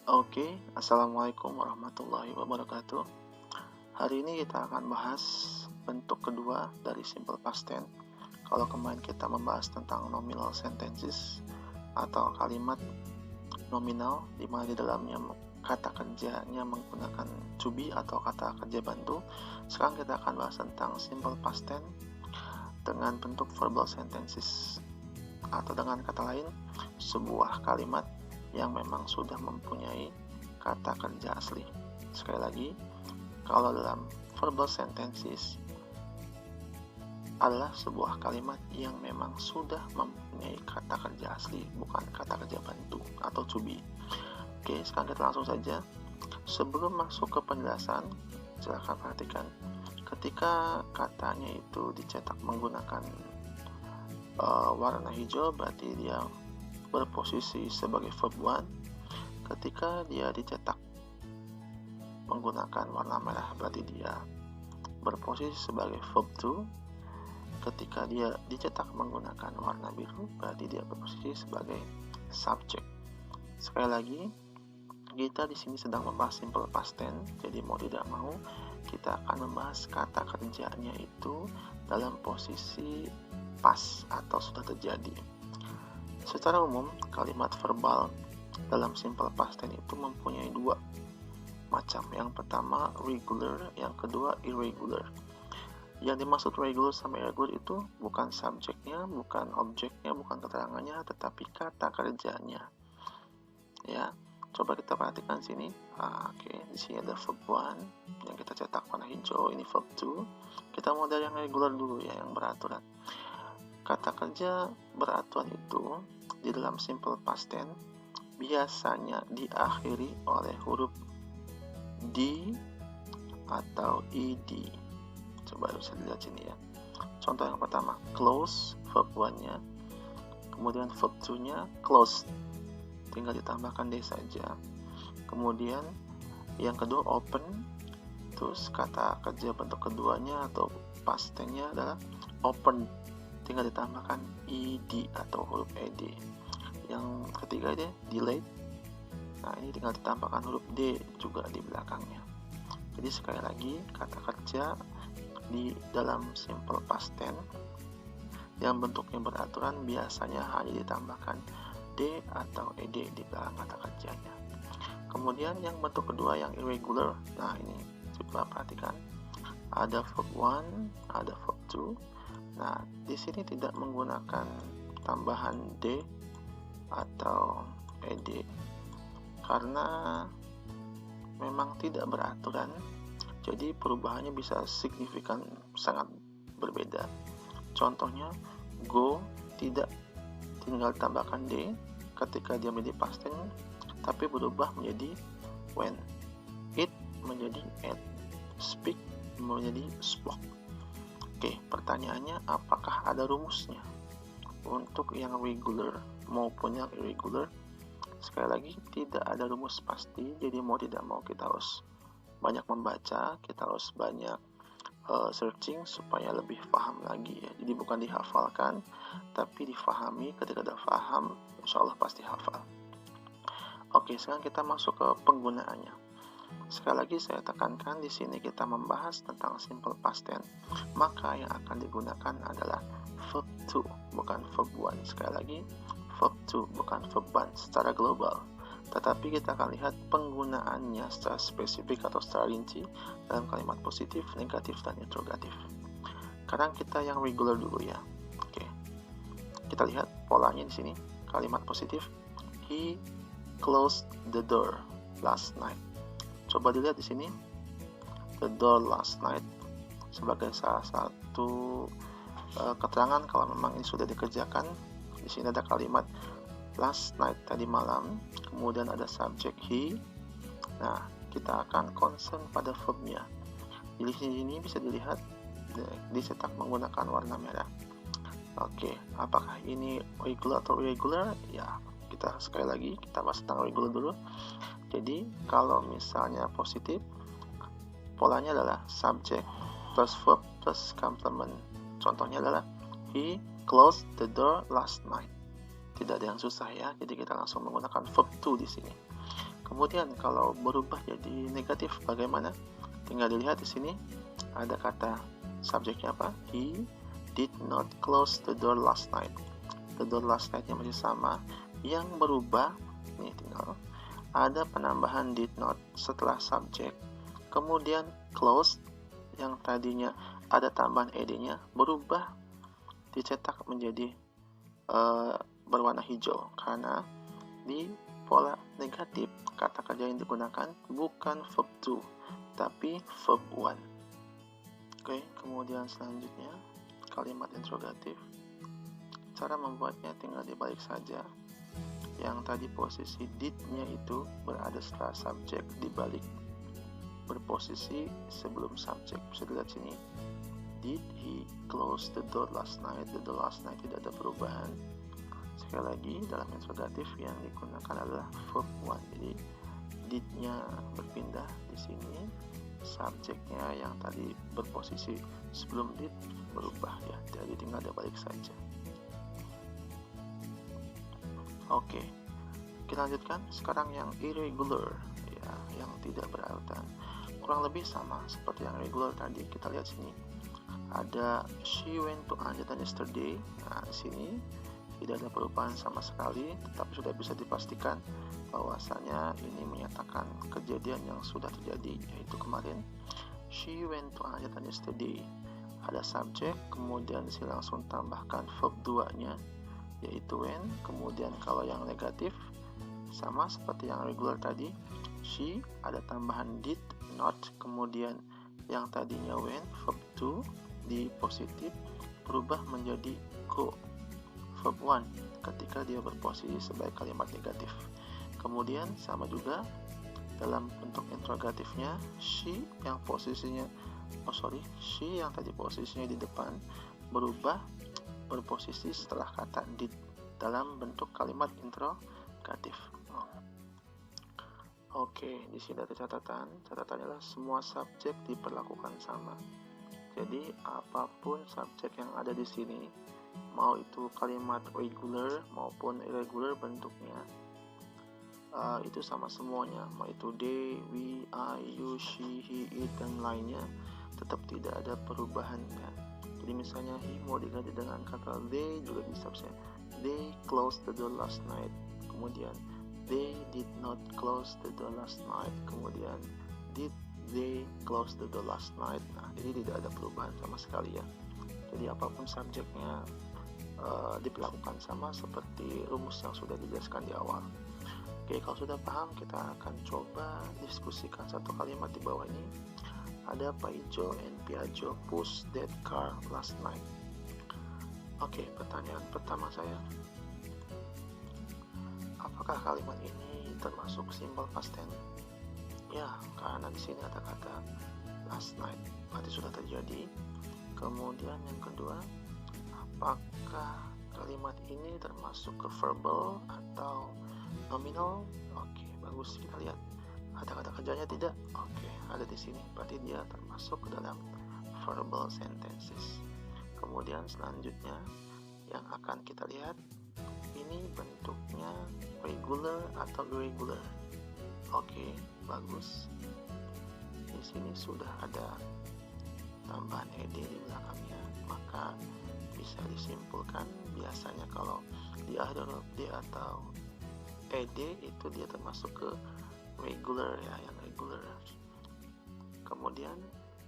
Oke, Assalamualaikum warahmatullahi wabarakatuh. Hari ini kita akan bahas bentuk kedua dari simple past tense. Kalau kemarin kita membahas tentang nominal sentences atau kalimat nominal di mana di dalamnya kata kerjanya menggunakan to be atau kata kerja bantu. Sekarang kita akan bahas tentang simple past tense dengan bentuk verbal sentences, atau dengan kata lain sebuah kalimat yang memang sudah mempunyai kata kerja asli. Sekali lagi, kalau dalam verbal sentences adalah sebuah kalimat yang memang sudah mempunyai kata kerja asli, bukan kata kerja bantu atau to be. Oke, sekarang kita langsung saja. Sebelum masuk ke penjelasan, silahkan perhatikan ketika katanya itu dicetak menggunakan warna hijau, berarti dia berposisi sebagai verb 1. Ketika dia dicetak menggunakan warna merah, berarti dia berposisi sebagai verb 2. Ketika dia dicetak menggunakan warna biru, berarti dia berposisi sebagai subject. Sekali lagi, kita di sini sedang membahas simple past tense, jadi mau tidak mau kita akan membahas kata kerjanya itu dalam posisi past atau sudah terjadi. Secara umum, kalimat verbal dalam simple past tense itu mempunyai dua macam. Yang pertama regular, yang kedua irregular. Yang dimaksud regular sama irregular itu bukan subjeknya, bukan objeknya, bukan keterangannya, tetapi kata kerjanya. Ya, coba kita perhatikan sini. Di sini ada verb 1 yang kita cetak warna hijau, ini verb 2. Kita mau dari yang regular dulu ya, yang beraturan. Kata kerja beraturan itu di dalam simple past tense biasanya diakhiri oleh huruf D atau ed. Coba bisa dilihat sini ya. Contoh yang pertama, close, verb 1-nya. Kemudian verb 2-nya close, tinggal ditambahkan D saja. Kemudian yang kedua open, terus kata kerja bentuk keduanya atau past tense-nya adalah open, tinggal ditambahkan ed atau huruf ed. Yang ketiga ini delayed, nah ini tinggal ditambahkan huruf D juga di belakangnya. Jadi sekali lagi, kata kerja di dalam simple past tense yang bentuknya beraturan biasanya hanya ditambahkan D atau ed di belakang kata kerjanya. Kemudian yang bentuk kedua yang irregular, nah ini coba perhatikan, ada verb 1, ada verb 2. Nah, di sini tidak menggunakan tambahan D atau ed karena memang tidak beraturan, jadi perubahannya bisa signifikan sangat berbeda. Contohnya, go tidak tinggal tambahkan D ketika dia menjadi past tense, tapi berubah menjadi when. Eat menjadi ate. Speak menjadi spoke. Oke, pertanyaannya apakah ada rumusnya untuk yang regular maupun yang irregular? Sekali lagi, tidak ada rumus pasti, jadi mau tidak mau kita harus banyak membaca, kita harus banyak searching supaya lebih paham lagi ya. Jadi bukan dihafalkan, tapi difahami. Ketika udah paham, insya Allah pasti hafal. Oke, sekarang kita masuk ke penggunaannya. Sekali lagi saya tekankan, di sini kita membahas tentang simple past tense, maka yang akan digunakan adalah verb 2, bukan verb 1. Sekali lagi, verb 2 bukan verb 1 secara global, tetapi kita akan lihat penggunaannya secara spesifik atau secara rinci dalam kalimat positif, negatif, dan interrogatif. Sekarang kita yang regular dulu ya. Oke, kita lihat polanya di sini. Kalimat positif, he closed the door last night. Coba dilihat di sini, the door last night sebagai salah satu keterangan kalau memang ini sudah dikerjakan. Di sini ada kalimat last night, tadi malam, kemudian ada subjek he. Nah, kita akan concern pada verbnya. Di sini bisa dilihat dicetak menggunakan warna merah. Oke, apakah ini regular atau irregular? Ya, kita sekali lagi kita bahas tentang regular dulu. Jadi kalau misalnya positif, polanya adalah subject plus verb plus complement. Contohnya adalah he closed the door last night. Tidak ada yang susah ya, jadi kita langsung menggunakan verb to di sini. Kemudian kalau berubah jadi negatif bagaimana? Tinggal dilihat di sini ada kata subjeknya apa? He did not close the door last night. The door last night-nya masih sama. Yang berubah, ini tinggal ada penambahan did not setelah subjek. Kemudian close yang tadinya ada tambahan ed-nya berubah dicetak menjadi berwarna hijau karena di pola negatif kata kerja yang digunakan bukan verb to tapi verb one. Oke, kemudian selanjutnya kalimat interrogatif. Cara membuatnya tinggal dibalik saja. Yang tadi posisi did-nya itu berada setelah subjek dibalik berposisi sebelum subjek. Bisa dilihat sini. Did he close the door last night? The door last night tidak ada perubahan. Sekali lagi dalam interrogatif yang digunakan adalah verb one. Jadi did-nya berpindah di sini, subjeknya yang tadi berposisi sebelum did berubah ya. Jadi tinggal dibalik saja. Oke, kita lanjutkan. Sekarang yang irregular ya, yang tidak berurutan. Kurang lebih sama seperti yang regular tadi. Kita lihat sini. Ada she went to Anjatan yesterday. Nah, di sini tidak ada perubahan sama sekali, tetapi sudah bisa dipastikan bahwasanya ini menyatakan kejadian yang sudah terjadi, yaitu kemarin she went to Anjatan yesterday. Ada subjek, kemudian saya langsung tambahkan verb 2-nya, yaitu when. Kemudian kalau yang negatif sama seperti yang regular tadi, she ada tambahan did not, kemudian yang tadinya when verb 2 di positif berubah menjadi go verb 1 ketika dia berposisi sebagai kalimat negatif. Kemudian sama juga dalam bentuk interrogatifnya, she yang tadi posisinya di depan berubah berposisi setelah kata did dalam bentuk kalimat interrogatif. Oke, di sini ada catatan. Catatannya adalah semua subjek diperlakukan sama. Jadi apapun subjek yang ada di sini, mau itu kalimat regular maupun irregular bentuknya, itu sama semuanya. Mau itu they, we, I, you, she, he, it, dan lainnya, tetap tidak ada perubahannya. Jadi misalnya he mau diganti dengan kata they juga bisa. They closed the door last night. Kemudian they did not close the door last night. Kemudian did they close the door last night. Nah, jadi tidak ada perubahan sama sekali ya. Jadi apapun subjeknya diperlakukan sama seperti rumus yang sudah dijelaskan di awal. Oke, kalau sudah paham, kita akan coba diskusikan satu kalimat di bawah ini. Ada Paijo and Piaggio push that car last night. Oke, pertanyaan pertama saya, apakah kalimat ini termasuk simple past tense? Ya, karena di sini ada kata last night, berarti sudah terjadi. Kemudian yang kedua, apakah kalimat ini termasuk ke verbal atau nominal? Oke, bagus, kita lihat. Ada kata kerjanya tidak? Oke, ada di sini. Berarti dia termasuk ke dalam verbal sentences. Kemudian selanjutnya yang akan kita lihat, ini bentuknya regular atau irregular. Oke, bagus. Di sini sudah ada tambahan ed di belakangnya, maka bisa disimpulkan biasanya kalau di akhir d atau ed itu dia termasuk ke regular ya, yang regular. Kemudian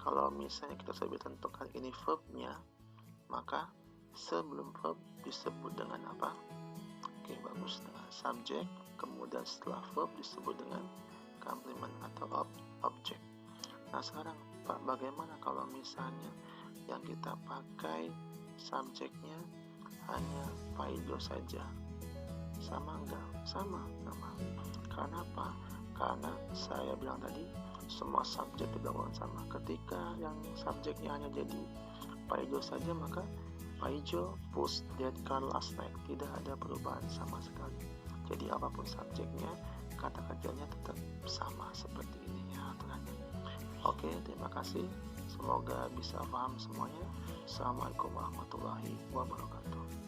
kalau misalnya kita sudah tentukan ini verbnya, maka sebelum verb disebut dengan apa? Oke, bagus, dengan subjek. Kemudian setelah verb disebut dengan complement atau object. Nah sekarang Pak, bagaimana kalau misalnya yang kita pakai subjeknya hanya Paijo saja? Sama enggak? Sama. Karena apa? Karena saya bilang tadi semua subjek dilakukan sama. Ketika yang subjeknya hanya jadi Paijo saja, maka Paijo pushed that car last night. Tidak ada perubahan sama sekali. Jadi apapun subjeknya, kata kerjanya tetap sama seperti ini ya aturannya. Oke, terima kasih. Semoga bisa paham semuanya. Assalamualaikum warahmatullahi wabarakatuh.